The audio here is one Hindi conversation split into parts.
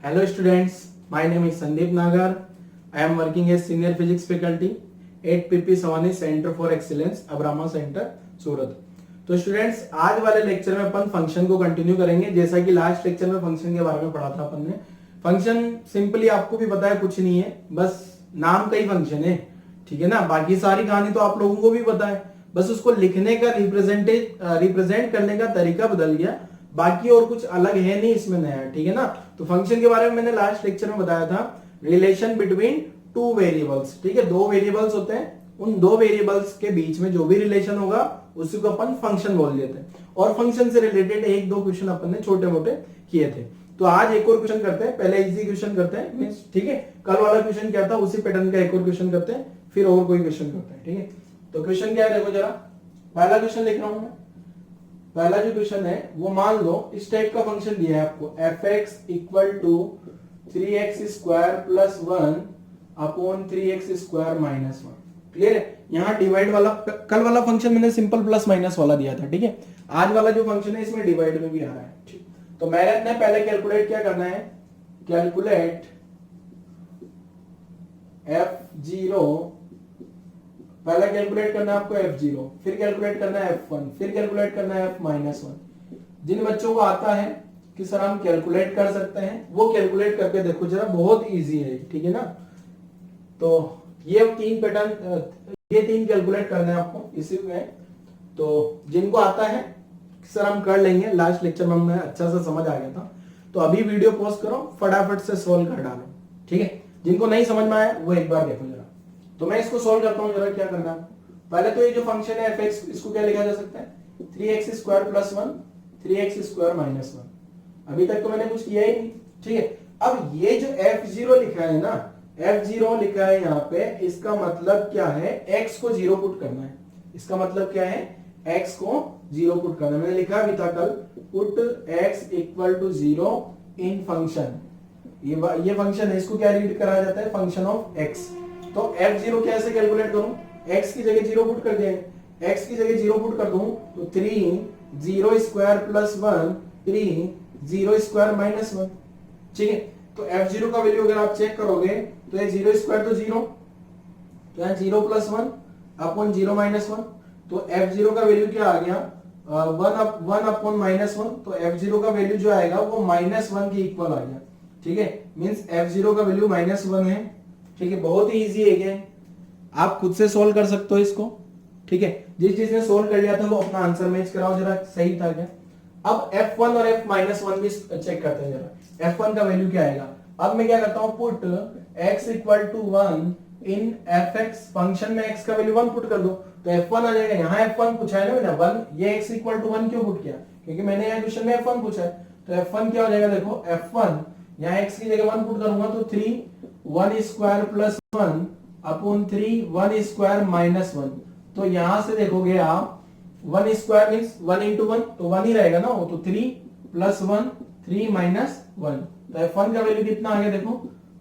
Hello students, my name is Sandeep Nagar. I am working as senior physics faculty at PP Savani Center for Excellence, Abrama center Surat. तो स्टूडेंट्स आज वाले लेक्चर में अपन फंक्शन को कंटिन्यू करेंगे। जैसा कि लास्ट लेक्चर में फंक्शन के बारे में पढ़ा था अपन ने। फंक्शन सिंपली आपको भी पता है कुछ नहीं है, बस नाम का ही फंक्शन है, ठीक है ना। बाकी सारी कहानी तो आप लोगों को भी पता है, बस उसको लिखने का रिप्रेजेंट करने का तरीका बदल गया, बाकी और कुछ अलग है नहीं इसमें नया, ठीक है ना। तो फंक्शन के बारे में मैंने लास्ट लेक्चर में बताया था, रिलेशन बिटवीन टू वेरिएबल्स, ठीक है। दो वेरिएबल्स होते हैं, उन दो वेरिएबल्स के बीच में जो भी रिलेशन होगा उसी को अपन फंक्शन बोल देते हैं। और फंक्शन से रिलेटेड एक दो क्वेश्चन अपन ने छोटे मोटे किए थे। तो आज एक और क्वेश्चन करते हैं, पहले इजी क्वेश्चन करते हैं, ठीक है। कल वाला क्वेश्चन क्या था उसी पैटर्न का एक और क्वेश्चन करते हैं, फिर और कोई क्वेश्चन करते हैं, ठीक है। तो क्वेश्चन क्या है देखो जरा, पहला क्वेश्चन लिख रहा हूं मैं। पहला जो क्वेश्चन है वो मान लो इस टाइप का फंक्शन दिया है आपको, fx equal to 3x square plus 1 upon 3x square minus 1। Clear है। यहाँ डिवाइड वाला, कल वाला फंक्शन मैंने सिंपल प्लस माइनस वाला दिया था, ठीक है। आज वाला जो फंक्शन है इसमें डिवाइड में भी आ रहा है, ठीक। तो मैंने पहले कैलकुलेट क्या करना है, कैलकुलेट f0, पहला कैलकुलेट करना है आपको f0, फिर कैलकुलेट करना है f1, फिर कैलकुलेट करना है f-1। जिन बच्चों को आता है कि सर हम कैलकुलेट कर सकते हैं, वो कैलकुलेट करके देखो जरा, बहुत इजी है, ठीक है ना। तो ये तीन पैटर्न, ये तीन कैलकुलेट करना है आपको इसी में। तो जिनको आता है सर हम कर लेंगे, लास्ट लेक्चर में हमें अच्छा से समझ आ गया था, तो अभी वीडियो पॉज करो, फटाफट से सोल्व कर डालो, ठीक है। जिनको नहीं समझ में आया वो एक बार देखो जरा। तो मैं इसको सोल्व करता हूं जरा, क्या करना है। पहले तो ये जो फंक्शन है fx, इसको क्या लिखा जा सकता है, 3x square plus 1 3x square minus 1। अभी तक तो मैंने कुछ किया ही नहीं, ठीक है। अब ये जो f0 लिखा है ना, f0 लिखा है यहाँ पे, इसका मतलब क्या है, x को 0 पुट करना है। इसका मतलब क्या है, x को 0 पुट करना है। मैंने लिखा अभी था कल, put x equal to 0 in function. ये फंक्शन है, इसको क्या रीड कराया जाता है, फंक्शन ऑफ x। तो f0 कैसे कैलकुलेट करूं, x की जगह 0 पुट कर देंगे, x की जगह 0 पुट कर दूं तो 3 0 स्क्वायर प्लस 1 3 0 स्क्वायर माइनस 1, ठीक है। तो f0 का वैल्यू अगर आप चेक करोगे तो ये 0 स्क्वायर तो 0, तो यहाँ 0 प्लस 1 अपॉन 0 माइनस 1। तो f0 का वैल्यू क्या आ गया, 1 अपॉन माइनस 1। तो f0 का वैल्यू जो आएगा वो माइनस 1 के इक्वल आ गया, ठीक है। मींस f0 का वैल्यू माइनस 1 है, ठीक है। बहुत ही इजी है ये, आप खुद से सोल्व कर सकते हो इसको, ठीक है। जिस चीज ने सोल्व कर लिया था वो अपना आंसर मैच कराओ जरा, सही था क्या। अब f1 और f-1 भी चेक करते हैं जरा, f1 का वैल्यू क्या आएगा। अब मैं क्या करता हूं, put x equal to 1 in fx, function में x का वैल्यू 1 पुट कर दो तो f1 आ जाएगा। यहाँ f1 पूछा है ना मैंने, 1, ये x इक्वल टू 1 क्यों पुट किया, क्योंकि मैंने यहाँ क्वेश्चन में f1 पूछा है। तो f1 क्या हो जाएगा, देखो f1 यहाँ x की जगह 1 पुट करूंगा तो 3 1 square plus 1 upon 3 1 square minus 1। तो यहां से देखोगे आप 1 स्क्वायर मींस 1 इंटू 1, तो 1 ही रहेगा ना वो, तो 3 प्लस 1 3 माइनस 1। तो f1 का वैल्यू कितना आ गया देखो,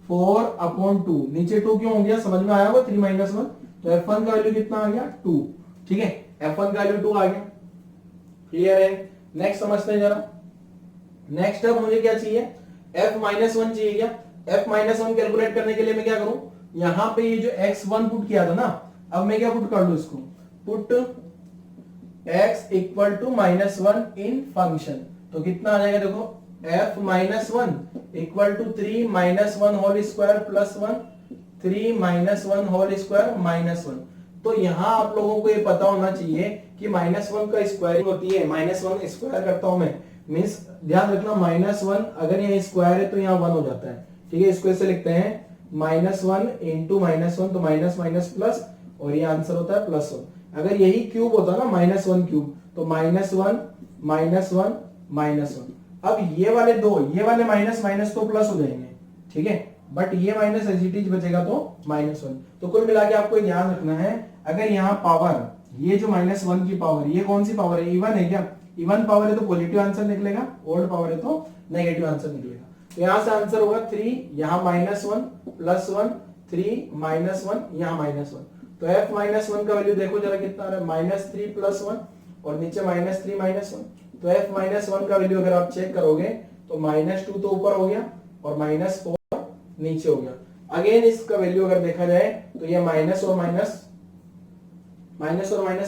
4 अपॉन 2, नीचे 2 क्यों हो गया, समझ में आया होगा, 3 माइनस 1। तो f1 का वैल्यू कितना आ गया, 2, ठीक है। f1 का वैल्यू 2 आ गया, क्लियर है। नेक्स्ट समझते हैं जरा। नेक्स्ट अब मुझे क्या चाहिए, f-1 चाहिए क्या। f-1 कैलकुलेट करने के लिए मैं क्या करूं, यहां पे ये जो x1 पुट किया था ना, अब मैं क्या पुट कर लूं इसको, put x equal to -1 in function. तो कितना आ जाएगा देखो, f-1 equal to 3 -1 whole square plus 1 3 -1 whole square minus 1। तो यहां आप लोगों को ये पता होना चाहिए कि -1 का स्क्वायरिंग होती है, -1 स्क्वायर करता हूं मैं, मींस ध्यान रखना -1 अगर यहाँ स्क्वायर है तो यहाँ 1 हो जाता है, ठीक है। इसको ऐसे लिखते हैं -1 इंटू -1, तो माइनस माइनस प्लस, और ये आंसर होता है +1। अगर यही क्यूब होता ना -1 क्यूब, तो -1 -1 -1। अब ये वाले दो, ये वाले माइनस माइनस तो प्लस हो जाएंगे, ठीक है, बट ये माइनस एज इट इज बचेगा तो -1। तो कुल मिला के आपको ध्यान रखना है, अगर यहाँ पावर, ये जो -1 की पावर, ये कौन सी पावर है, इवन है क्या, इवन पावर है तो पॉजिटिव आंसर निकलेगा, ओड पावर है तो नेगेटिव आंसर निकलेगा। तो यहां से आंसर होगा 3, यहाँ -1 +1 3 -1, यहाँ -1। तो f-1 का वैल्यू देखो जरा कितना आ रहा है, -3 +1 और नीचे -3 -1। तो f-1 का वैल्यू अगर आप चेक करोगे तो -2 तो ऊपर हो गया, और -4 नीचे हो गया। अगेन इसका वैल्यू अगर देखा जाए तो ये माइनस और माइनस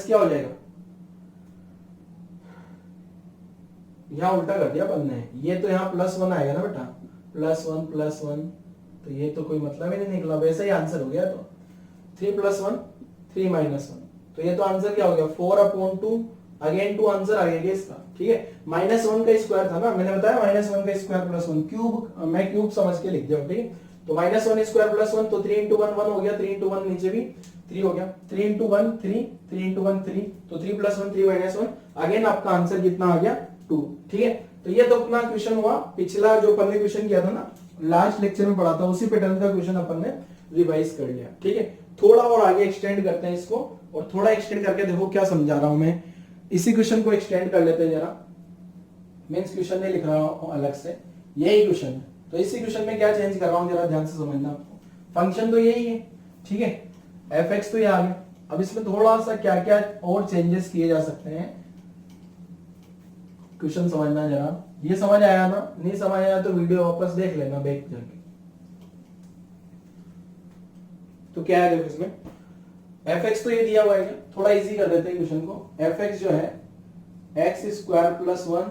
क्या हो जाएगा, यहां उल्टा कर दिया अपन ने, ये तो यहाँ +1 आएगा ना बेटा, +1 तो ये तो कोई मतलब ही नहीं निकला, वैसे ही आंसर हो गया। तो 3 + 1 3 - 1, तो ये तो आंसर क्या हो गया 4/2, अगेन 2 आंसर आ गया इसका। ठीक है, -1 का स्क्वायर था ना, मैंने बताया -1 का स्क्वायर +1 क्यूब, मैं क्यूब समझ के लिख दिया। ठीक है, तो -1 स्क्वायर +1 तो 3 × 1 1 हो गया, 3 × 1 नीचे भी 3 हो गया, 3 × 1 3, 3 × 1 3, तो 3 + 1 3 - 1, अगेन आपका आंसर कितना आ गया 2। ठीक है, तो ये तो अपना क्वेश्चन हुआ, पिछला जो अपन ने क्वेश्चन किया था ना, लास्ट लेक्चर में पढ़ा था, उसी पैटर्न का क्वेश्चन अपन ने रिवाइज कर लिया। ठीक है, थोड़ा और आगे एक्सटेंड करते हैं इसको, और थोड़ा एक्सटेंड करके देखो क्या समझा रहा हूं मैं। इसी क्वेश्चन को एक्सटेंड कर लेते हैं जरा, मींस क्वेश्चन नहीं लिख रहा हूं अलग से, यही क्वेश्चन है, तो इसी क्वेश्चन में क्या चेंज कर रहा हूं जरा ध्यान से समझना आपको। फंक्शन तो यही है, ठीक है, f(x) तो ये आ गया, अब इसमें थोड़ा सा क्या क्या और चेंजेस किए जा सकते हैं, क्वेश्चन समझना जरा। ये समझ आया ना, नहीं समझ आया तो वीडियो वापस देख लेना बैक करके। तो क्या है देखो इसमें, f(x) तो ये दिया हुआ है, थोड़ा इजी कर देते हैं क्वेश्चन को। f(x) जो है x² + 1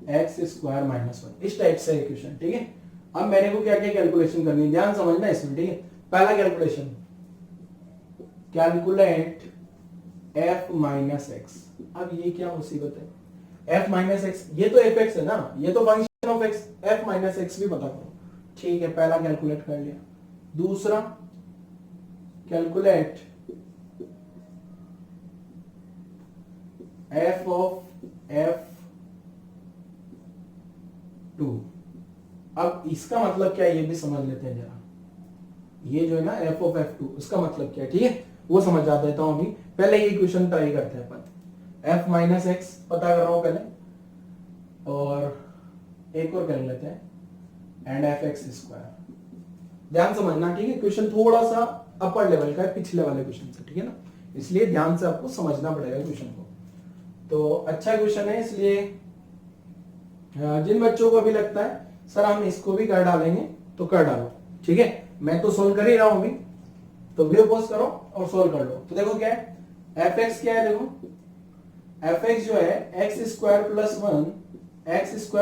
x² - 1, इस टाइप से है क्वेश्चन। ठीक है, अब मेरे को क्या क्या कैलकुलेशन करनी है, ध्यान समझना इसमें। ठीक है, पहला कैलकुलेशन, कैलकुलेट f-x। अब ये क्या मुसीबत है, f-x, ये तो f(x) है ना, ये तो फंक्शन ऑफ x, f-x भी पता करो। ठीक है, पहला कैलकुलेट कर लिया। दूसरा कैलकुलेट f of f2। अब इसका मतलब क्या है ये भी समझ लेते हैं जरा, ये जो है ना f of f2, उसका मतलब क्या है, ठीक है, वो समझ आ देता हूं अभी। पहले ये क्वेश्चन ट्राई करते हैं अपन, f-x पता कर रहा हूं पहले, और एक और कर लेते हैं, एंड f(x²). ध्यान समझना, ठीक है, क्वेश्चन थोड़ा सा अपर लेवल का है पिछले वाले क्वेश्चन से, ठीक है ना, इसलिए ध्यान से आपको समझना पड़ेगा क्वेश्चन को। तो अच्छा क्वेश्चन है, इसलिए जिन बच्चों को अभी लगता है सर हम इसको भी कर डालेंगे तो कर डालो। ठीक है, मैं तो सोल्व कर ही रहा हूं अभी, तो वीडियो पॉज करो और सोल्व कर लो। तो देखो क्या है, f(x) क्या है, देखो f(x) जो है x² + 1 x² -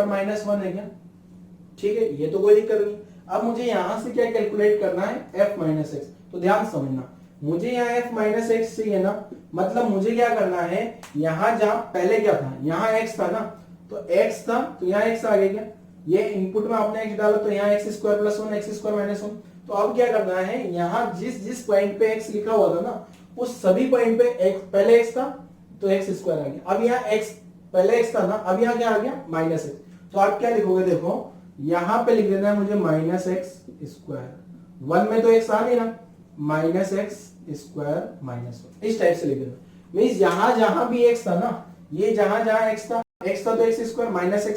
1 है क्या, ठीक है, ये तो कोई दिक्कत नहीं। अब मुझे यहां से क्या कैलकुलेट करना है, f-x। तो ध्यान समझना, मुझे यहाँ f-x चाहिए ना, मतलब मुझे क्या करना है, यहां जहां पहले क्या था, यहाँ x था ना, तो x था तो यहाँ x आ गया क्या, ये इनपुट में आपने x डाला तो यहाँ x² + 1 x² - 1। तो अब क्या करना है, यहाँ जिस जिस पॉइंट पे x लिखा हुआ था ना, उस सभी पॉइंट पे x, पहले x था तो x² आ गया, अब यहाँ x पहले x था ना, अब यहाँ क्या आ गया -x। तो आप क्या लिखोगे, देखो यहां पे लिख देना है मुझे -x², 1 में तो x आ नहीं ना, -x² - 1, इस टाइप से लिख देना। मींस यहां जहां भी x था ना, ये जहां जहां x था तो x² -x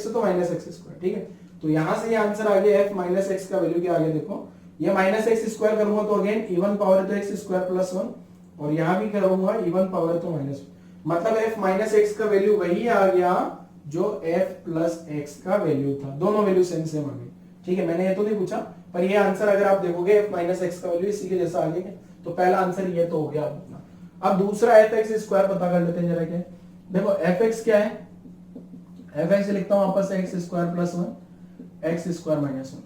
तो -x², ठीक है। तो यहां से ये आंसर आ गया f-x का वैल्यू क्या आ गया, देखो ये -x² करूंगा तो अगेन इवन पावर है तो x² + 1, और यहां भी करूंगा इवन पावर है तो -1, मतलब f-x का वैल्यू वही आ गया जो f + x का वैल्यू था, दोनों वैल्यू सेम आ गई। ठीक है, मैंने ये तो नहीं पूछा, पर ये आंसर अगर आप देखोगे f-x का वैल्यू इसी के जैसा आ गया, तो पहला आंसर ये तो हो गया अपना। अब दूसरा f(x² पता कर लेते हैं जरा, क्या देखो f(x) क्या है, f(x) लिखता हूं वापस से x² + 1 x² - 1।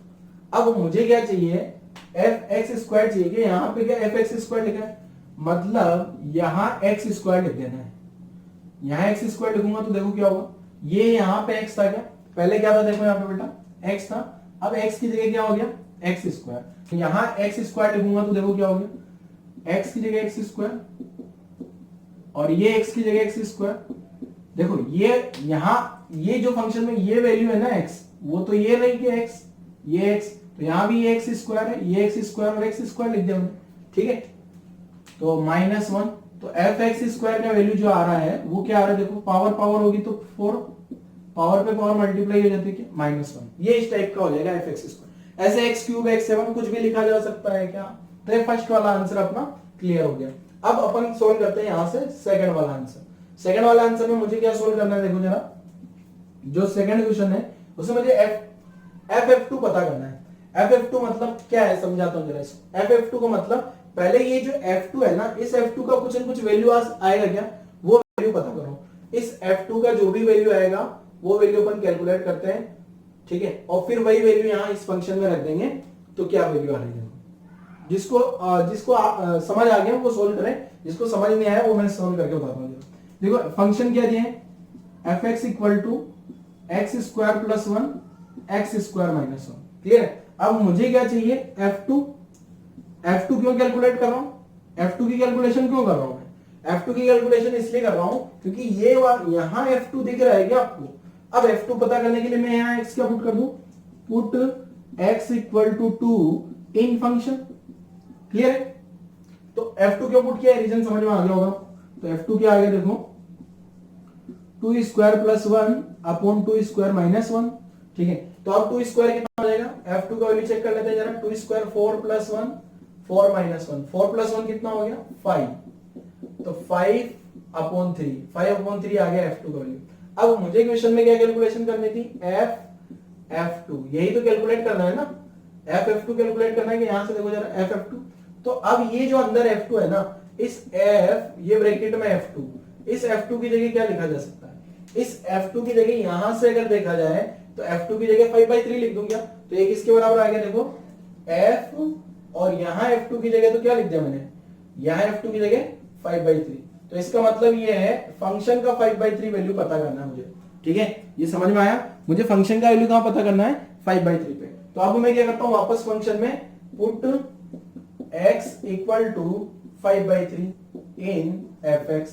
अब मुझे क्या चाहिए, f(x² चाहिए, कि यहाँ पे क्या f(x² लिखा है, मतलब यहाँ x² लिख देना है। यहाँ x² लिखूंगा तो देखो क्या होगा, ये यहाँ पे x था क्या, पहले क्या था देखो यहाँ पे बेटा x था, अब x की जगह क्या हो गया x², यहाँ x² लिखूंगा तो देखो क्या हो गया, x की जगह x², और ये x की जगह x²। देखो ये यहाँ ये जो फंक्शन में ये वैल्यू है ना x, वो तो ये नहीं कि x, ये x, तो यहाँ भी ये x² है, ये x² और x² लिख दिया, ठीक है। तो -1, तो f(x² का वैल्यू जो आ रहा है वो क्या आ रहा है, देखो पावर पावर होगी तो 4, पावर पे पावर मल्टीप्लाई हो जाती है -1, ये इस टाइप का हो जाएगा f(x²). ऐसे x³ x7 कुछ भी लिखा जा सकता है क्या, तो ये फर्स्ट वाला आंसर अपना क्लियर हो गया। अब अपन सोल्व करते हैं यहां से सेकंड वाला आंसर। सेकंड वाला आंसर में मुझे क्या सोल्व करना है, देखो जरा, जो सेकंड क्वेश्चन है उसमें मुझे FF2 पता करना है। FF2 मतलब क्या है समझाता हूं जरा इसको। FF2 का मतलब पहले ये जो F2 है ना, इस F2 का कुछ न कुछ वैल्यू आएगा क्या, वो वैल्यू पता करो। इस F2 का जो भी वैल्यू आएगा वो वैल्यू अपन कैलकुलेट करते हैं, ठीक है, और फिर वही वैल्यू यहाँ इस फंक्शन में रख देंगे तो क्या वैल्यू आ रही है। जिसको समझ आ गया वो सोल्व करें, जिसको समझ नहीं आया वो मैं सोल्व करके बताता हूँ। देखो फंक्शन क्या दिए हैं, fx equal to x square plus 1 x square minus 1। Clear है। अब मुझे क्या चाहिए, F2 क्यों कैलकुलेट कर रहा हूं, F2 की कैलकुलेशन क्यों कर रहा हूं मैं, F2 की कैलकुलेशन इसलिए कर रहा हूं क्योंकि ये यहां F2 दिख रहा है क्या आपको। अब F2 पता करने के लिए मैं यहां x क्या पुट कर दूं, put x equal to 2 in function. Clear है। तो F2 क्यों पुट किया, रीजन समझ में आ गया होगा। तो F2 क्या आ गया देखो, 2 square plus 1 upon 2 square minus 1। ठीक है, तो अब 2 स्क्वायर कितना हो जाएगा, F2 का वैल्यू चेक कर लेते हैं जरा। 2 स्क्वायर 4 प्लस 1 4 माइनस 1, 4 प्लस 1 कितना हो गया 5, तो 5 अपॉन 3, 5 अपॉन 3 आ गया F2 का वैल्यू। अब मुझे क्वेश्चन में क्या कैलकुलेशन करनी थी, F2, यही तो कैलकुलेट करना है ना, F2 कैलकुलेट करना है कि यहां से देखो जरा F2। तो अब ये जो अंदर F2 है ना, इस F ये ब्रैकेट में F2, इस F2 की जगह क्या लिखा जा सकता है, इस F2 की जगह यहां से अगर देखा जाए तो F2 की जगह 5/3 लिख दूं क्या, तो एक इसके बराबर आ गया देखो F, और यहां F2 की जगह तो क्या लिख दिया मैंने, यहां F2 की जगह 5/3। तो इसका मतलब ये है फंक्शन का 5/3 वैल्यू पता करना है मुझे। ठीक है, ये समझ में आया, मुझे फंक्शन का वैल्यू कहां पता करना है, 5/3 पे। तो अब मैं क्या करता हूं, वापस फंक्शन में put x equal to 5/3 in fx।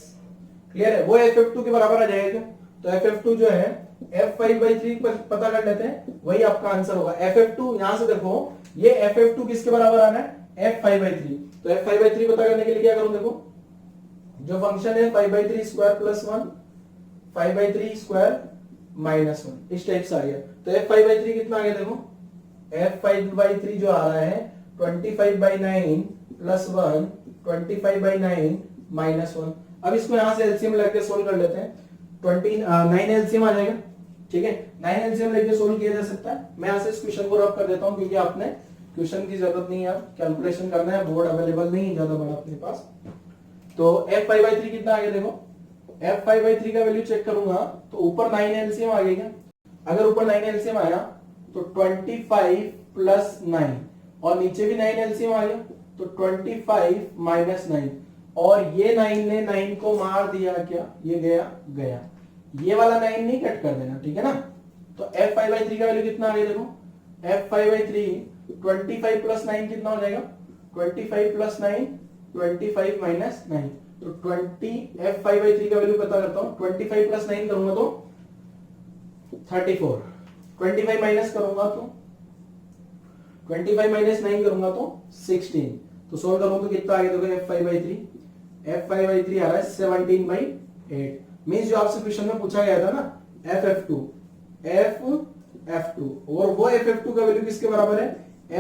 Clear है, वो ff2 के बराबर आ जाएगा। तो ff2 जो है f5/3 पता कर लेते हैं, वही आपका आंसर होगा। ff2 यहां से देखो, ये ff2 किसके बराबर आना है, f5/3। तो f5/3 पता करने के लिए क्या करूं, देखो जो फंक्शन है 5/3 स्क्वायर प्लस 1 5/3 स्क्वायर माइनस 1, इस टाइप से आ गया। तो f5/3 कितना आ गया देखो, f5/3 जो आ रहा है 25/9 प्लस 1 25/9 माइनस 1। अब इसको यहां से एलसीएम लेके सोल्व कर लेते हैं। 9 एलसीएम आ जाएगा। ठीक है, 9 एलसीएम लेके सोल्व किया जा सकता है। मैं यहां से इस क्वेश्चन को रब कर देता हूं क्योंकि आपने क्वेश्चन की जरूरत नहीं है, कैलकुलेशन करना है, बोर्ड अवेलेबल नहीं है ज्यादा बड़ा अपने पास। तो f5/3 कितना आ गया देखो, f5/3 का वैल्यू चेक करूंगा तो ऊपर 9 एलसीएम आ गया। अगर ऊपर 9 एलसीएम आया तो 25 प्लस 9, और नीचे भी 9 एलसीएम आ गया तो 25 माइनस 9, और ये 9 ने 9 को मार दिया क्या, ये गया, ये वाला 9 नहीं कट कर देना, ठीक है ना। तो f5/3 का वैल्यू कितना आ गया देखो, f5/3 25 प्लस 9 कितना हो जाएगा, 25 प्लस 9 25 माइनस 9। तो 20 f5/3 का वैल्यू पता करता हूं, 25 प्लस 9 करूंगा तो 34, 25 माइनस करूंगा तो 25 माइनस 9 करूंगा तो 16। तो सोल्व करूं तो कितना आ गया देखो, f5/3 आ रहा है 17/8। मींस जो आपसे क्वेश्चन में पूछा गया था ना ff2, और वो ff2 का वैल्यू किसके बराबर है,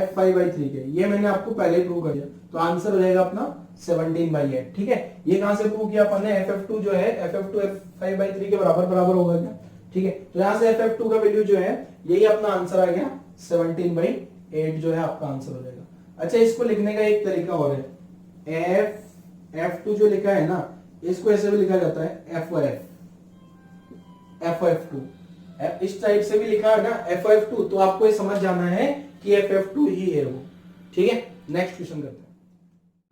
f5/3 के। ये मैंने आपको पहले ही प्रूव कर दिया, तो आंसर हो जाएगा अपना 17/8। ठीक है, ये कहां से प्रूव किया अपन ने, ff2 जो है ff2 f5/3 के बराबर होगा क्या। ठीक है, तो यहां से ff2 का वैल्यू जो है यही अपना आंसर आ गया, 17/8 जो है आपका आंसर हो जाएगा। अच्छा, इसको लिखने का एक तरीका और है, f2 जो लिखा है ना, इसको ऐसे भी लिखा जाता है ff2, इस टाइप से भी लिखा है ना ff2, तो आपको ये समझ जाना है कि ff2 ही है वो। ठीक है, नेक्स्ट क्वेश्चन करते हैं।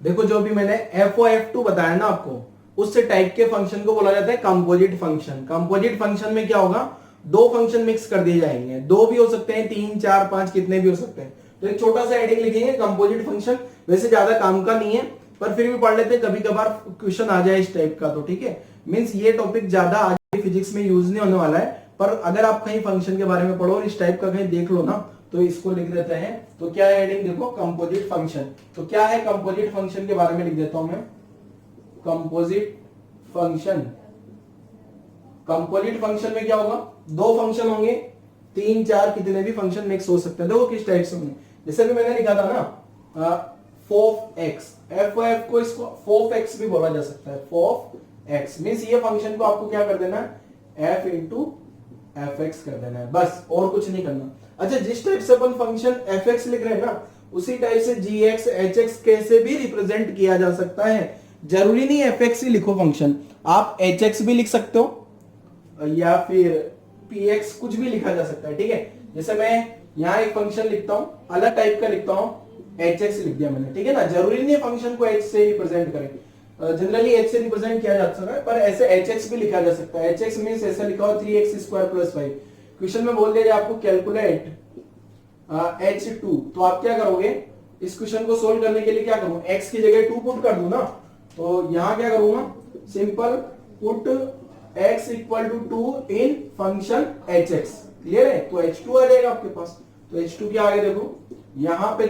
देखो जो भी मैंने f2 बताया ना आपको, उससे टाइप के फंक्शन को बोला जाता है कंपोजिट फंक्शन। कंपोजिट फंक्शन में क्या होगा, दो फंक्शन मिक्स कर दिए जाएंगे, दो भी हो सकते हैं, 3 4 5 कितने भी हो सकते हैं। तो एक छोटा सा हेडिंग लिखेंगे कंपोजिट फंक्शन, वैसे ज्यादा काम का नहीं है पर फिर भी पढ़ लेते हैं, कभी कभार क्वेश्चन आ जाए इस टाइप का। तो ठीक है, मींस ये टॉपिक ज्यादा आगे फिजिक्स में यूज नहीं होने वाला है, पर अगर आप कहीं फंक्शन के बारे में पढ़ो और इस टाइप का कहीं देख लो ना, तो इसको लिख देते हैं। तो क्या है हेडिंग देखो, कंपोजिट फंक्शन। तो क्या है कंपोजिट फंक्शन के बारे में लिख देता हूं मैं, कंपोजिट फंक्शन। कंपोजिट फंक्शन में क्या होगा, दो फंक्शन होंगे, 3 4 कितने भी फंक्शन मिक्स हो सकते हैं। देखो किस टाइप से होंगे, जैसे भी मैंने लिखा था ना f(x), f को इसको f(x) भी बोला जा सकता है, f(x) मींस ये फंक्शन को आपको क्या कर देना है, f into fx कर देना है, बस और कुछ नहीं करना। अच्छा, जिस टाइप से अपन फंक्शन एफ एक्स लिख रहे हैं ना, उसी टाइप से जी एक्स एच एक्स कैसे भी रिप्रेजेंट किया जा सकता है। जरूरी नहीं एफ एक्स ही लिखो फंक्शन, आप एच एक्स भी लिख सकते हो या फिर पी एक्स, कुछ भी लिखा जा सकता है। ठीक है, जैसे मैं यहाँ एक फंक्शन लिखता हूं, अलग टाइप का लिखता हूं, एच एक्स लिख दिया मैंने। ठीक है ना, जरूरी नहीं है फंक्शन को एच से रिप्रेजेंट करें, जनरली एच से रिप्रेजेंट किया जा सकता है, पर ऐसे एच एक्स भी लिखा जा सकता है। एच एक्स मीन्स ऐसा लिखा हो 3x² + 5। क्वेश्चन में बोल दिया जाए आपको कैलकुलेट h2, तो आप क्या करोगे, इस क्वेश्चन को सोल्व करने के लिए क्या करूं, x की जगह 2 पुट कर दूं ना, तो यहां क्या करूंगा, simple put x = 2 in function hx। Clear है, तो h2 आ जाएगा आपके पास। तो h2 क्या आगे देखो, यहां पे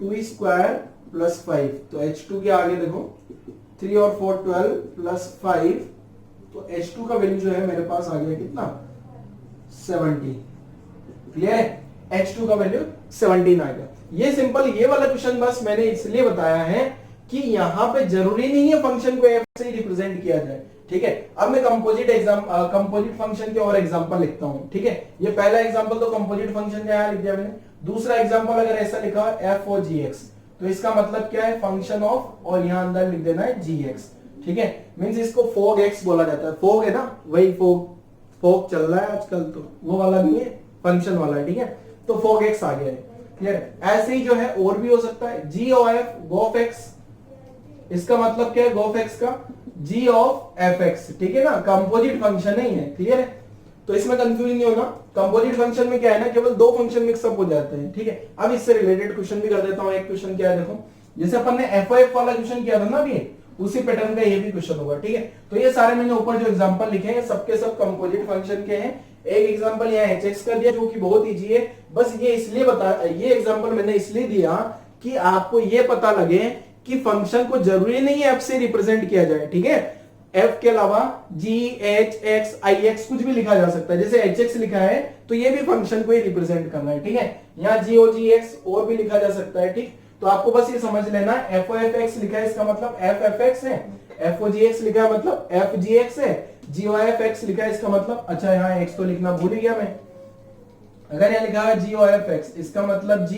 2 स्क्वायर + 5, तो h2 के आगे देखो 3 और 4 12 + 5, तो h2 का वैल्यू जो है मेरे पास आ गया कितना, 70। क्लियर है, h2 का वैल्यू 17 आ गया। ये सिंपल, ये वाला क्वेश्चन बस मैंने इसलिए बताया है कि यहां पे जरूरी नहीं है फंक्शन को f से रिप्रेजेंट किया जाए। ठीक है, अब मैं कंपोजिट फंक्शन के और एग्जांपल लिखता हूं। ठीक है, ये पहला एग्जांपल तो कंपोजिट फंक्शन का यहां लिख दिया मैंने। दूसरा एग्जांपल अगर ऐसा लिखा f ओ जी एक्स, तो इसका मतलब क्या है, फंक्शन ऑफ, और यहां अंदर लिख देना है जी एक्स। ठीक है, मींस इसको फोग एक्स बोला जाता है। फोग है ना, वही फोग चल रहा है आजकल, तो वो वाला नहीं है, फंक्शन वाला है। ठीक है, तो फोग एक्स आ गया है। क्लियर, ऐसे ही जो है और भी हो सकता है, जी ओ एफ गोफ एक्स, इसका मतलब क्या है, गोफ एक्स का जी ऑफ एफ एक्स। ठीक है ना, कंपोजिट फंक्शन नहीं है। क्लियर है, तो इसमें कंफ्यूज नहीं होना। कंपोजिट फंक्शन में क्या है ना, केवल 2 फंक्शन मिक्सअप हो जाते हैं। ठीक है, अब इससे रिलेटेड क्वेश्चन भी कर देता हूं। एक क्वेश्चन क्या है देखो, जैसे अपन ने एफ वाला क्वेश्चन किया था ना अभी, उसी पैटर्न का ये भी क्वेश्चन होगा। ठीक है, तो ये सारे मैंने ऊपर जो एग्जांपल लिखे हैं सबके सब कंपोजिट फंक्शन के हैं। एक एग्जांपल यहाँ hx का दिया जो कि बहुत इजी है, बस ये इसलिए ये एग्जांपल मैंने इसलिए दिया कि आपको ये पता लगे कि फंक्शन को जरूरी नहीं है f से रिप्रेजेंट किया जाए। ठीक है, f के अलावा g h x i x कुछ भी लिखा जा सकता है। जैसे hx लिखा है तो ये भी फंक्शन को ही रिप्रेजेंट करना है। ठीक है, यहाँ g o g x और भी लिखा जा सकता है। ठीक, तो आपको बस ये समझ लेना, f o f x लिखा है इसका मतलब f f x है, f o g x लिखा है मतलब f g x है, g o f x लिखा है इसका मतलब, अच्छा यहाँ x तो लिखना भूल ही गया मैं, अगर यहाँ लिखा है g o f x इसका मतलब g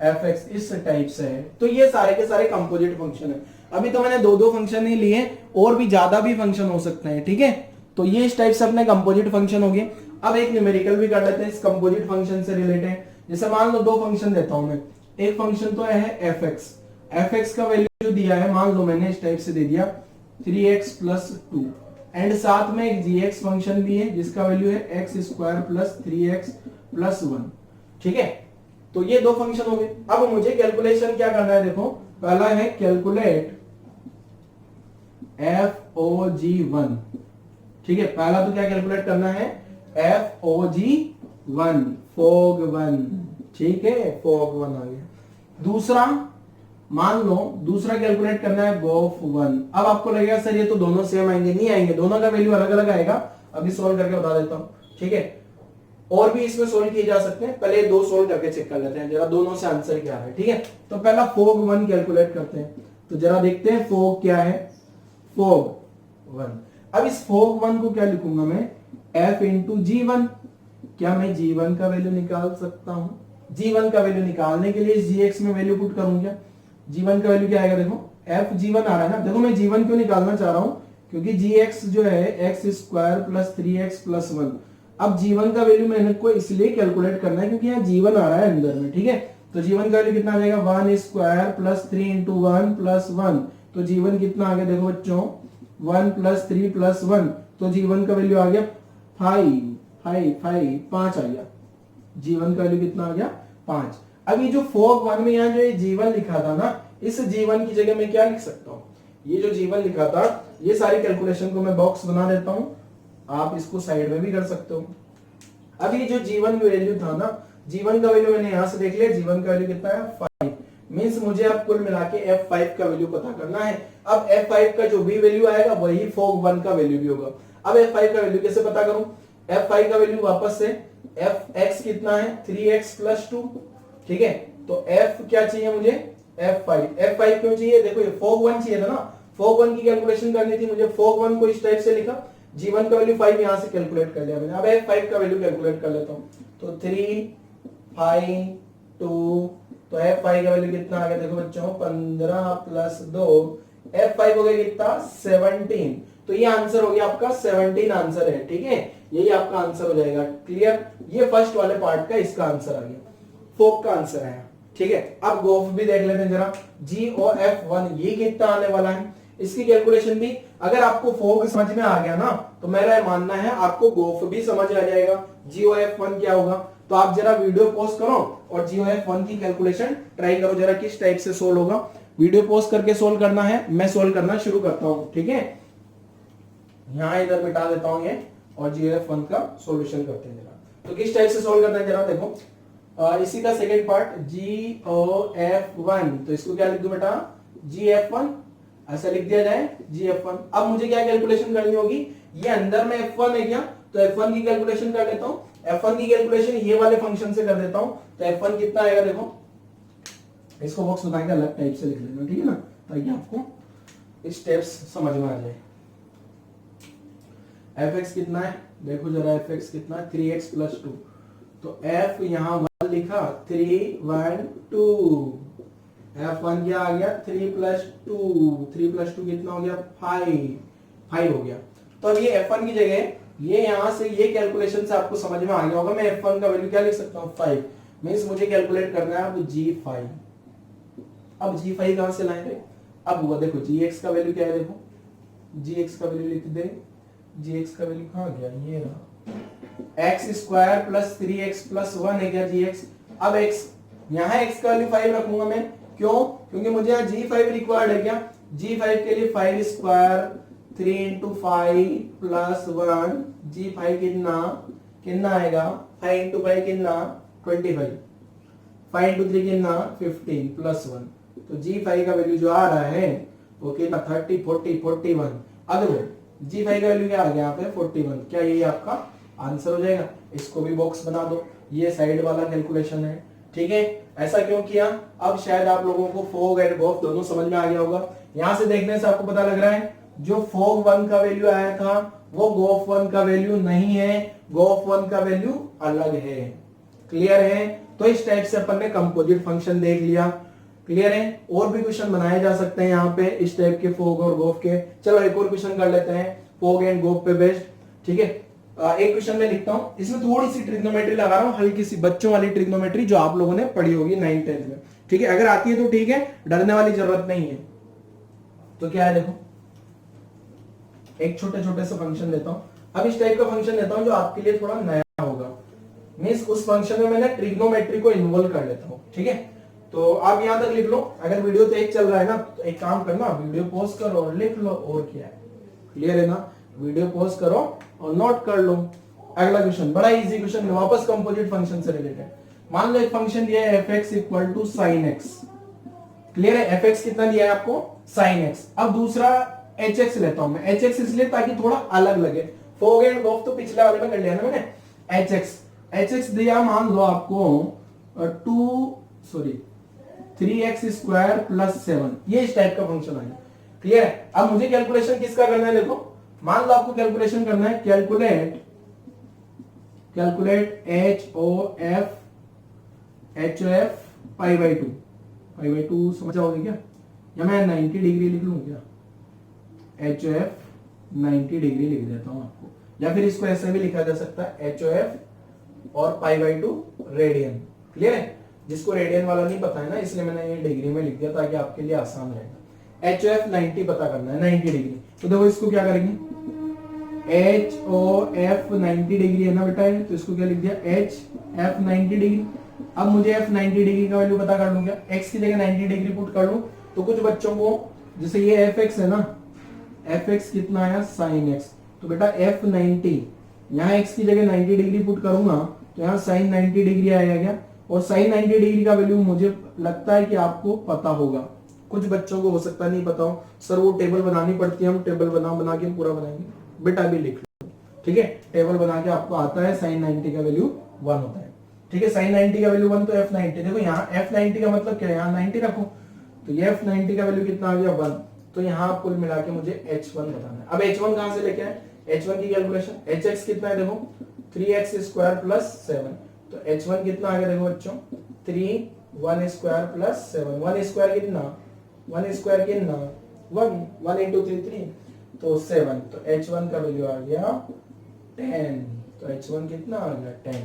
f x इस टाइप से है। तो ये सारे के सारे कंपोजिट फंक्शन है। अभी तो मैंने 2 फंक्शन ही लिए, और भी ज्यादा भी फंक्शन हो सकते हैं। ठीक है, तो ये इस टाइप से अपने कंपोजिट फंक्शन हो गए। अब एक न्यूमेरिकल भी कर लेते हैं इस कंपोजिट फंक्शन से रिलेटेड। जैसे मान लो 2 फंक्शन देता हूं मैं, एक फंक्शन तो है एफ एक्स का वैल्यू जो दिया है, मान लो मैंने इस टाइप से दे दिया 3x + 2, एंड साथ में एक gx फंक्शन भी है जिसका वैल्यू है x² + 3x + 1। ठीक है, तो ये 2 फंक्शन हो गए। अब मुझे कैलकुलेशन क्या करना है, देखो पहला है कैलकुलेट FOG1। ठीक है, पहला तो क्या कैलकुलेट करना है, FOG1, FOG1। ठीक है, FOG1 आ गया। दूसरा मान लो दूसरा कैलकुलेट करना है GOF1। अब आपको लगेगा सर ये तो दोनों सेम आएंगे, नहीं आएंगे, दोनों का वैल्यू अलग अलग आएगा। अभी सोल्व करके बता देता हूं। ठीक है, और भी इसमें सोल्व किए जा सकते हैं, पहले 2 सोल्व करके चेक कर लेते हैं जरा दोनों से आंसर क्या है। ठीक है, तो पहला FOG1 कैलकुलेट करते हैं, तो जरा देखते हैं FOG क्या है, FOG1। अब इस FOG1 को क्या लिखूंगा मैं, F × G1। क्या मैं G1 का वैल्यू निकाल सकता हूं, G1 का वैल्यू निकालने के लिए इस Gx में वैल्यू पुट करूंगा। G1 का वैल्यू क्या आएगा, देखो f G1 आ रहा है ना। देखो मैं G1 क्यों निकालना चाह रहा हूं, क्योंकि Gx जो है x² + 3x + 1। अब G1 का वैल्यू मैंने को इसलिए कैलकुलेट करना है क्योंकि यहाँ G1 आ रहा है अंदर में। ठीक है, तो G1 का वैल्यू कितना आ जाएगा, 1² + 3 × 1 + 1। तो G1 कितना आ गया देखो बच्चों, 1 + 3 + 1, तो G1 का वैल्यू आ गया 5 आ गया। G1 का वैल्यू कितना आ गया, 5। अब ये जो FOG1 में यहाँ जो ये G1 लिखा था ना, इस G1 की जगह मैं क्या लिख सकता हूँ, ये जो G1 लिखा था, ये सारी कैलकुलेशन को मैं बॉक्स बना देता हूँ, आप इसको साइड में भी कर सकते हो। अब ये जो G1 वैल्यू था ना, G1 का वैल्यू मैंने यहाँ से देख लिया, G1 का वैल्यू कितना है, 5। मींस मुझे अब कुल मिला के F5 का वैल्यू पता करना है। अब F5 का जो भी वैल्यू आएगा वही FOG1 का वैल्यू भी होगा। अब F5 का वैल्यू कैसे पता करूं, F5 का वैल्यू वापस से Fx कितना है, 3x + 2। ठीक है, तो F क्या चाहिए मुझे, F5 क्यों चाहिए, देखो ये FOG1 चाहिए था ना, FOG1 की कैलकुलेशन करनी थी मुझे, FOG1 को इस टाइप से लिखा, G1 का वैल्यू 5 यहां से कैलकुलेट कर लिया मैंने। अब F5 का वैल्यू कैलकुलेट कर लेता हूं, तो 3 5 2, तो F5 का वैल्यू कितना आ गया देखो बच्चों 15 प्लस 2, F5 हो गया कितना 17। तो ये आंसर हो गया आपका 17 आंसर है, ठीक है, यही आपका आंसर हो जाएगा। क्लियर, ये फर्स्ट वाले पार्ट का इसका आंसर आ गया, फोक का आंसर है, ठीक है। अब गोफ भी देख लेते हैं जरा, GOF1 ये कितना आने वाला है, इसकी कैलकुलेशन भी अगर आपको फोक समझ में आ गया ना तो मेरा मानना है आपको गोफ भी समझ आ जाएगा। GOF1 क्या होगा, तो आप जरा वीडियो पॉज करो और GOF1 की कैलकुलेशन ट्राई करो जरा किस टाइप से सोल्व होगा। वीडियो पॉज करके सोल्व करना है, मैं सोल्व करना शुरू करता हूं, ठीक है। यहां इधर मिटा देता हूं ये और GOF1 का सॉल्यूशन करते हैं जरा। तो किस टाइप से सोल्व करना है जरा देखो, इसी का सेकंड पार्ट GOF1, तो इसको क्या लिख दूं बेटा GF1, ऐसा लिख दिया जाए GF1। अब मुझे क्या कैलकुलेशन करनी होगी, ये अंदर में F1 है क्या, तो F1 की कैलकुलेशन कर लेता हूं। F1 की कैलकुलेशन ये वाले फंक्शन से कर देता हूं, तो F1 कितना आएगा देखो, इसको बॉक्स बना के अलग टाइप से लिख लेना, ठीक है ना, ताकि आपको स्टेप्स समझ में आ जाए। fx कितना है देखो जरा, fx कितना है 3x प्लस 2, तो f यहां 1 लिखा 3 1 2, f1 क्या आ गया 3 प्लस 2, 3 प्लस 2 कितना हो गया 5 हो गया। तो अब ये f1 की जगह ये यहां से ये कैलकुलेशन से आपको समझ में आ गया होगा, मैं f1 का वैल्यू क्या लिख सकता हूं 5, मींस मुझे कैलकुलेट करना है अब g5। अब g5 कहां से लाएंगे, अब हुआ देखो gx का वैल्यू क्या है, देखो gx का वैल्यू लिख दे, gx का वैल्यू कहां गया, ये रहा x square plus 3x plus 1 है क्या gx। अब x यहां x का वैल्यू 5 रखूंगा मैं, क्यों, क्योंकि मुझे यहाँ g5 रिक्वायर्ड है क्या, g5 के लिए 5 स्क्वायर 3 इंटू 5 प्लस 1, g5 कितना कितना आएगा 5 इंटू 5 कितना 25, 5 इंटू 3 कितना 15 प्लस 1, तो g5 का वैल्यू जो आ रहा है वो कितना 30 40 41। अब देखो g5 का वैल्यू क्या आ गया यहाँ पे 41, क्या ये आपका आंसर हो जाएगा। इसको भी बॉक्स बना दो, ये साइड वाला कैलकुलेशन है, ठीक है। ऐसा क्यों किया, अब शायद आप लोगों को फोग एंड गोफ दोनों समझ में आ गया होगा। यहां से देखने से आपको पता लग रहा है जो फोग 1 का वैल्यू आया था वो गोफ 1 का वैल्यू नहीं है, गोफ 1 का वैल्यू अलग है। क्लियर है, तो इस टाइप से अपन ने कंपोजिट फंक्शन देख लिया। क्लियर है, और भी क्वेश्चन बनाए जा सकते हैं यहाँ पे इस टाइप के फोग और गोफ के। चलो एक और क्वेश्चन कर लेते हैं फोग एंड गोफ पे बेस्ड, ठीक है। एक क्वेश्चन में लिखता हूं, इसमें थोड़ी सी ट्रिग्नोमेट्री लगा रहा हूं, हल्की सी बच्चों वाली ट्रिग्नोमेट्री जो आप लोगों ने पढ़ी होगी 9th 10th में, ठीक है। अगर आती है तो ठीक है, डरने वाली जरूरत नहीं है। तो क्या है देखो, एक छोटे छोटे से फंक्शन लेता हूं। अब इस टाइप का फंक्शन लेता हूं जो आपके लिए थोड़ा नया होगा, मींस उस फंक्शन में मैंने ट्रिग्नोमेट्री को इन्वॉल्व कर लेता हूं, ठीक है। तो आप यहां तक लिख लो, अगर वीडियो तेज चल रहा है ना तो एक काम करना, वीडियो पॉज करो और लिख लो, और क्या है। क्लियर है ना, वीडियो पॉज करो और नोट कर लो। अगला क्वेश्चन बड़ा इजी क्वेश्चन, वापस कंपोजिट फंक्शन से रिलेटेड। मान लो एक फंक्शन दिया है fx equal to sin x। Clear है, fx कितना दिया है आपको sin x। अब दूसरा hx लेता हूं मैं, hx इसलिए ताकि थोड़ा अलग लगे, फोग एंड गोफ तो पिछले वाले में कर लिया ना मैंने। hx दिया मान लो आपको 3x स्क्वायर प्लस 7, ये इस टाइप का फंक्शन आएगा। क्लियर है, अब मुझे कैलकुलेशन किसका करना है देखो, मान लो आपको कैलकुलेशन करना है calculate HOF pi by two समझ आओगे क्या, या मैं 90 डिग्री लिख लूं क्या, HOF 90 डिग्री लिख देता हूं आपको, या फिर इसको ऐसे भी लिखा जा सकता है HOF और pi by two radian. Clear है, जिसको रेडियन वाला नहीं पता है ना, इसलिए मैंने ये डिग्री में लिख दिया ताकि आपके लिए आसान रहेगा। HOF 90 पता करना है, 90 डिग्री। तो देखो इसको क्या करेंगे, HOF 90 डिग्री है ना बेटा, तो इसको क्या लिख दिया HF 90 डिग्री। अब मुझे F 90 डिग्री का वैल्यू पता कर लूं क्या, x की जगह 90 डिग्री पुट कर लूं, तो कुछ बच्चों को जैसे ये fx है ना, fx कितना आया sin x, तो बेटा F 90 यहाँ x की जगह 90 डिग्री पुट करूंगा तो यहाँ sin 90 डिग्री आएगा क्या, और sin 90 डिग्री का वैल्यू मुझे लगता है कि आपको पता होगा, कुछ बच्चों को हो सकता नहीं पता हो, सर वो टेबल बनानी पड़ती है, हम टेबल बना के पूरा बनाएंगे, बेटा भी लिख लो, ठीक है। टेबल बना के आपको आता है sin 90 का वैल्यू 1 होता है, ठीक है। sin 90 का वैल्यू 1, तो F 90 देखो यहाँ F 90 का मतलब क्या है, यहाँ 90 रखो, तो ये F 90 का वैल्यू कितना आ गया 1, तो यहाँ कुल मिला के मुझे H1 बताना है। अब H1 कहां से लेके आए, H1 की कैलकुलेशन, Hx कितना है देखो 3x स्क्वायर प्लस 7, तो h1 कितना आ गया देखो बच्चों 3 1 स्क्वायर प्लस 7 1 स्क्वायर कितना 1 स्क्वायर कितना 1 1 इंटू 3 3 तो 7 तो h1 का वैल्यू आ गया 10 तो h1 कितना आ गया 10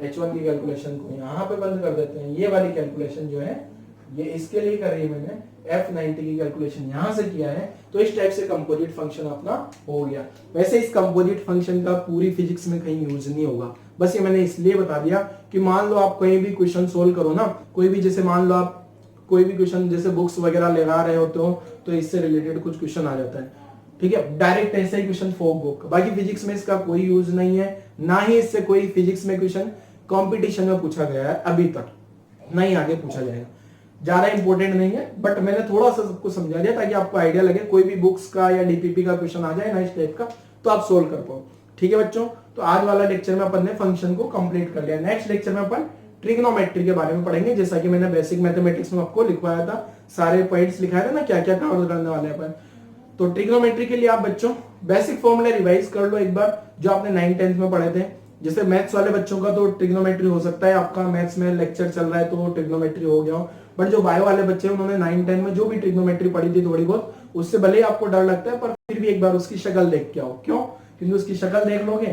h1 की कैलकुलेशन को यहाँ पे बंद कर देते हैं। ये वाली कैलकुलेशन जो है ये इसके लिए कर रही है मैंने F90 की कैलकुलेशन यहाँ से किया है। तो इस टाइप से कंपोजिट फंक्शन अपना हो गया। वैसे इस कंपोजिट फंक्शन का पूरी फिजिक्स में कहीं यूज नहीं होगा, बस ये मैंने इसलिए बता दिया कि मान लो आप कहीं भी क्वेश्चन सोल्व करो ना, कोई भी जैसे मान लो आप कोई भी क्वेश्चन जैसे बुक्स वगैरह लगा रहे होते हो तो इससे रिलेटेड कुछ क्वेश्चन आ जाता है, ठीक है, डायरेक्ट ऐसे ही क्वेश्चन फोक बुक। बाकी फिजिक्स में इसका कोई यूज नहीं है, ना ही इससे कोई फिजिक्स में क्वेश्चन कंपटीशन में पूछा गया है अभी तक, नहीं आगे पूछा जाएगा। ज्यादा इंपॉर्टेंट नहीं है, बट मैंने थोड़ा सा सबको समझा दिया ताकि आपको आइडिया लगे। कोई भी बुक्स का या डीपीपी का क्वेश्चन आ जाए ना इस टाइप का तो आप सोल्व कर पाओ। ठीक है बच्चों, तो आज वाला लेक्चर में अपन ने फंक्शन को कंप्लीट कर लिया। नेक्स्ट लेक्चर में अपन ट्रिग्नोमेट्री के बारे में पढ़ेंगे, जैसा कि मैंने बेसिक मैथमेटिक्स में आपको लिखवाया था, सारे पॉइंट्स लिखाए थे ना क्या क्या कवर करने वाले अपन। तो ट्रिग्नोमेट्री के लिए आप बच्चों बेसिक फॉर्मूला रिवाइज कर लो एक बार, जो आपने 9th 10th में पढ़े थे। जैसे मैथ्स वाले बच्चों का तो ट्रिग्नोमेट्री हो सकता है, आपका मैथ्स में लेक्चर चल रहा है तो ट्रिग्नोमेट्री हो गया हो, बट जो बायो वाले बच्चे हैं उन्होंने 9th 10th में जो भी ट्रिग्नोमेट्री पढ़ी थी थोड़ी बहुत, उससे भले ही आपको डर लगता है पर फिर भी एक बार उसकी शक्ल देख के आओ। क्यों? क्योंकि उसकी शक्ल देख लोगे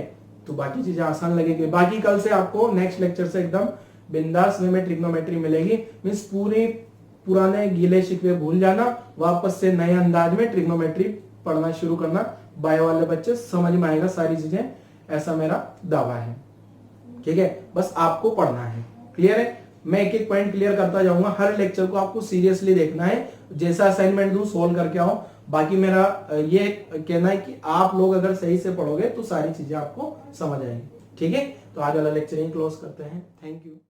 तो बाकी चीजें आसान लगेगी। बाकी कल से आपको नेक्स्ट लेक्चर से एकदम बिंदास वे में ट्रिग्नोमेट्री मिलेगी। मींस पूरी पुराने गीले शिकवे भूल जाना, वापस से नए अंदाज में ट्रिग्नोमेट्री पढ़ना शुरू करना। बायो वाले बच्चे समझ में आएगा सारी चीजें, ऐसा मेरा दावा है। ठीक है, बस आपको पढ़ना है। क्लियर है? मैं एक एक पॉइंट क्लियर करता जाऊंगा। हर लेक्चर को आपको सीरियसली देखना है, जैसा असाइनमेंट दूं सोल्व करके आओ। बाकी मेरा ये कहना है कि आप लोग अगर सही से पढ़ोगे तो सारी चीजें आपको समझ आएंगी। ठीक है, तो आज वाला लेक्चर यहीं क्लोज करते हैं। Thank you.